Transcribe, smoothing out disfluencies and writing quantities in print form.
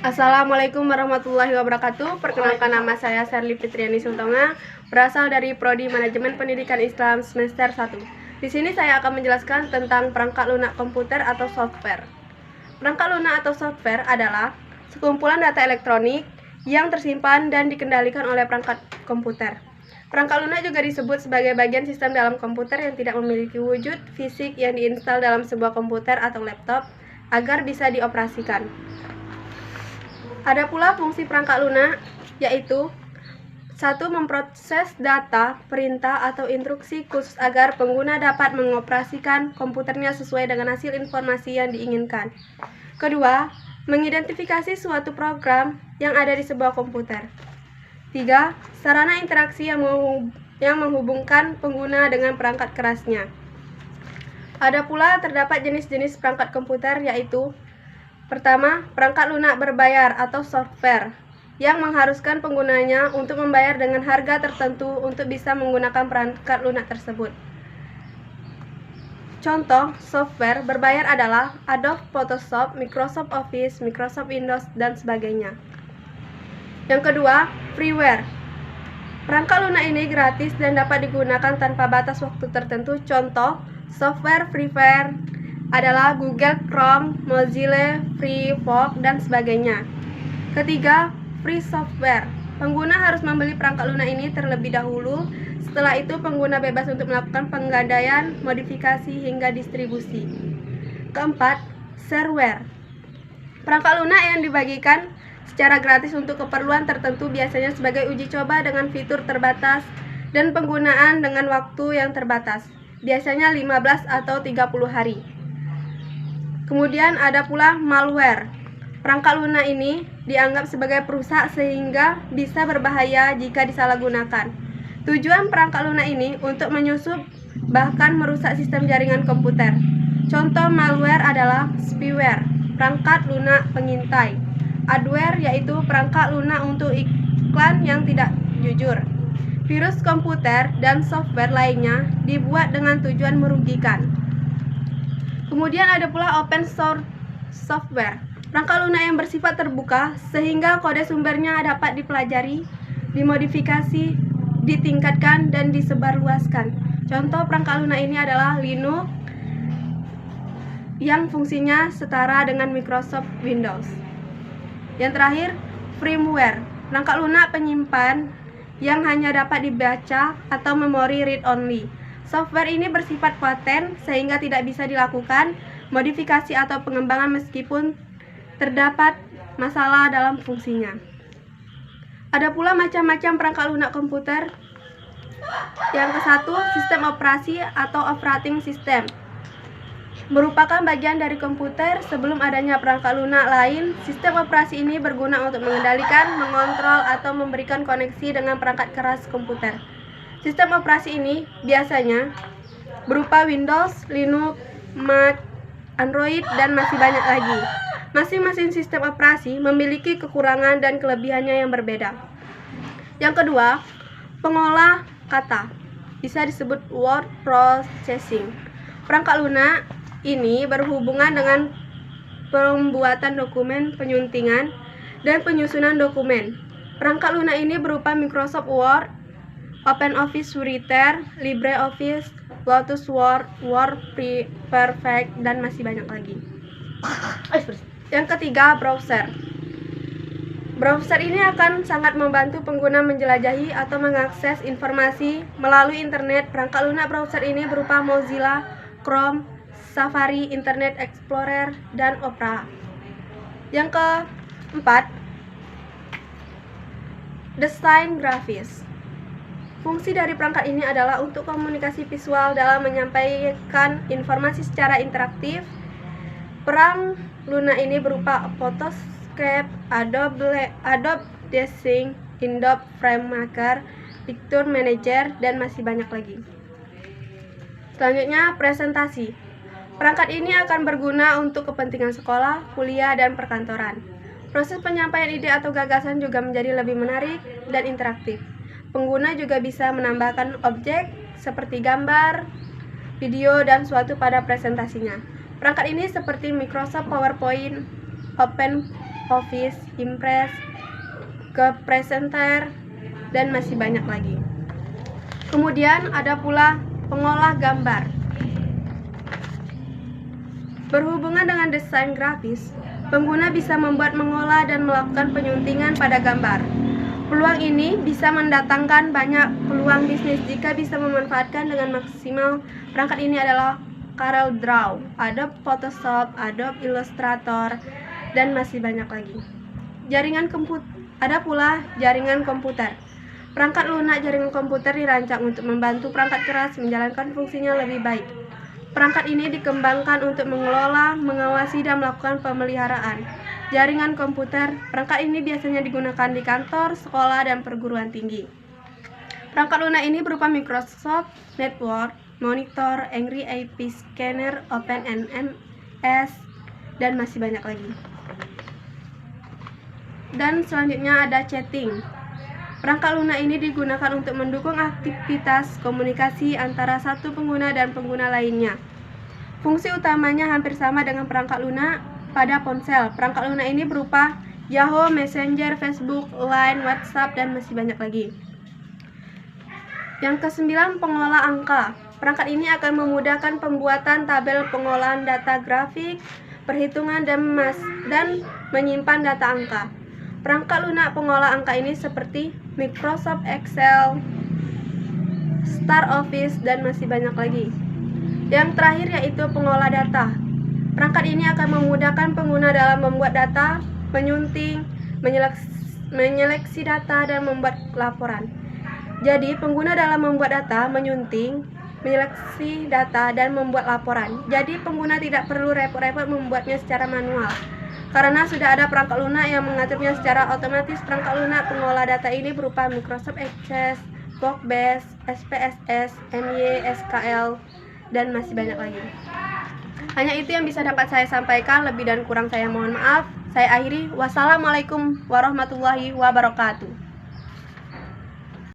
Assalamualaikum warahmatullahi wabarakatuh. Perkenalkan, nama saya Sherly Fitriani Sultonga, berasal dari Prodi Manajemen Pendidikan Islam semester 1. Di sini saya akan menjelaskan tentang perangkat lunak komputer atau software. Perangkat lunak atau software adalah sekumpulan data elektronik yang tersimpan dan dikendalikan oleh perangkat komputer. Perangkat lunak juga disebut sebagai bagian sistem dalam komputer yang tidak memiliki wujud fisik yang diinstal dalam sebuah komputer atau laptop agar bisa dioperasikan. Ada pula fungsi perangkat lunak, yaitu 1. Memproses data, perintah, atau instruksi khusus agar pengguna dapat mengoperasikan komputernya sesuai dengan hasil informasi yang diinginkan. Kedua, mengidentifikasi suatu program yang ada di sebuah komputer. 3. Sarana interaksi yang menghubungkan pengguna dengan perangkat kerasnya. Ada pula terdapat jenis-jenis perangkat komputer, yaitu pertama, perangkat lunak berbayar atau software yang mengharuskan penggunanya untuk membayar dengan harga tertentu untuk bisa menggunakan perangkat lunak tersebut. Contoh software berbayar adalah Adobe Photoshop, Microsoft Office, Microsoft Windows, dan sebagainya. Yang kedua, freeware. Perangkat lunak ini gratis dan dapat digunakan tanpa batas waktu tertentu. Contoh software freeware adalah Google Chrome, Mozilla, Firefox, dan sebagainya. Ketiga, free software. Pengguna harus membeli perangkat lunak ini terlebih dahulu. Setelah itu, pengguna bebas untuk melakukan penggadaian, modifikasi, hingga distribusi. Keempat, shareware. Perangkat lunak yang dibagikan secara gratis untuk keperluan tertentu, biasanya sebagai uji coba dengan fitur terbatas dan penggunaan dengan waktu yang terbatas, biasanya 15 atau 30 hari. Kemudian ada pula malware. Perangkat lunak ini dianggap sebagai perusak sehingga bisa berbahaya jika disalahgunakan. Tujuan perangkat lunak ini untuk menyusup bahkan merusak sistem jaringan komputer. Contoh malware adalah spyware, perangkat lunak pengintai. Adware yaitu perangkat lunak untuk iklan yang tidak jujur. Virus komputer dan software lainnya dibuat dengan tujuan merugikan. Kemudian ada pula open source software, perangkat lunak yang bersifat terbuka sehingga kode sumbernya dapat dipelajari, dimodifikasi, ditingkatkan, dan disebarluaskan. Contoh perangkat lunak ini adalah Linux yang fungsinya setara dengan Microsoft Windows. Yang terakhir, firmware, perangkat lunak penyimpan yang hanya dapat dibaca atau memori read only. Software ini bersifat paten sehingga tidak bisa dilakukan modifikasi atau pengembangan meskipun terdapat masalah dalam fungsinya. Ada pula macam-macam perangkat lunak komputer. Yang ke-1, sistem operasi atau operating system. Merupakan bagian dari komputer sebelum adanya perangkat lunak lain. Sistem operasi ini berguna untuk mengendalikan, mengontrol, atau memberikan koneksi dengan perangkat keras komputer. Sistem operasi ini biasanya berupa Windows, Linux, Mac, Android, dan masih banyak lagi. Masing-masing sistem operasi memiliki kekurangan dan kelebihannya yang berbeda. Yang kedua, pengolah kata, bisa disebut word processing. Perangkat lunak ini berhubungan dengan pembuatan dokumen, penyuntingan, dan penyusunan dokumen. Perangkat lunak ini berupa Microsoft Word, OpenOffice Writer, LibreOffice, Lotus Word, WordPerfect, dan masih banyak lagi. Yang ketiga, browser. Browser ini akan sangat membantu pengguna menjelajahi atau mengakses informasi melalui internet. Perangkat lunak browser ini berupa Mozilla, Chrome, Safari, Internet Explorer, dan Opera. Yang keempat, desain grafis. Fungsi dari perangkat ini adalah untuk komunikasi visual dalam menyampaikan informasi secara interaktif. Perangkat lunak ini berupa Photoshop, Adobe Design, Adobe FrameMaker, Picture Manager, dan masih banyak lagi. Selanjutnya, presentasi. Perangkat ini akan berguna untuk kepentingan sekolah, kuliah, dan perkantoran. Proses penyampaian ide atau gagasan juga menjadi lebih menarik dan interaktif. Pengguna juga bisa menambahkan objek seperti gambar, video, dan suatu pada presentasinya. Perangkat ini seperti Microsoft PowerPoint, Office, Impress, ke Presenter, dan masih banyak lagi. Kemudian ada pula pengolah gambar. Berhubungan dengan desain grafis, pengguna bisa membuat, mengolah, dan melakukan penyuntingan pada gambar. Peluang ini bisa mendatangkan banyak peluang bisnis jika bisa memanfaatkan dengan maksimal. Perangkat ini adalah CorelDRAW, Adobe Photoshop, Adobe Illustrator, dan masih banyak lagi. Ada pula jaringan komputer. Perangkat lunak jaringan komputer dirancang untuk membantu perangkat keras menjalankan fungsinya lebih baik. Perangkat ini dikembangkan untuk mengelola, mengawasi, dan melakukan pemeliharaan jaringan komputer. Perangkat ini biasanya digunakan di kantor, sekolah, dan perguruan tinggi. Perangkat lunak ini berupa Microsoft Network, Monitor, Angry IP Scanner, OpenNMS, dan masih banyak lagi. Dan selanjutnya ada chatting. Perangkat lunak ini digunakan untuk mendukung aktivitas komunikasi antara satu pengguna dan pengguna lainnya. Fungsi utamanya hampir sama dengan perangkat lunak pada ponsel. Perangkat lunak ini berupa Yahoo, Messenger, Facebook, Line, WhatsApp, dan masih banyak lagi. Yang ke-9, pengolah angka. Perangkat ini akan memudahkan pembuatan tabel pengolahan data grafik, perhitungan, dan menyimpan data angka. Perangkat lunak pengolah angka ini seperti Microsoft Excel, Star Office, dan masih banyak lagi. Yang terakhir yaitu pengolah data. Perangkat ini akan memudahkan pengguna dalam membuat data, menyunting, menyeleksi data, dan membuat laporan. Jadi, pengguna dalam membuat data, menyunting, menyeleksi data, dan membuat laporan. Jadi, pengguna tidak perlu repot-repot membuatnya secara manual. Karena sudah ada perangkat lunak yang mengaturnya secara otomatis. Perangkat lunak pengolah data ini berupa Microsoft Access, Workbase, SPSS, MySQL, dan masih banyak lagi. Hanya itu yang bisa dapat saya sampaikan, lebih dan kurang saya mohon maaf. Saya akhiri. Wassalamualaikum warahmatullahi wabarakatuh.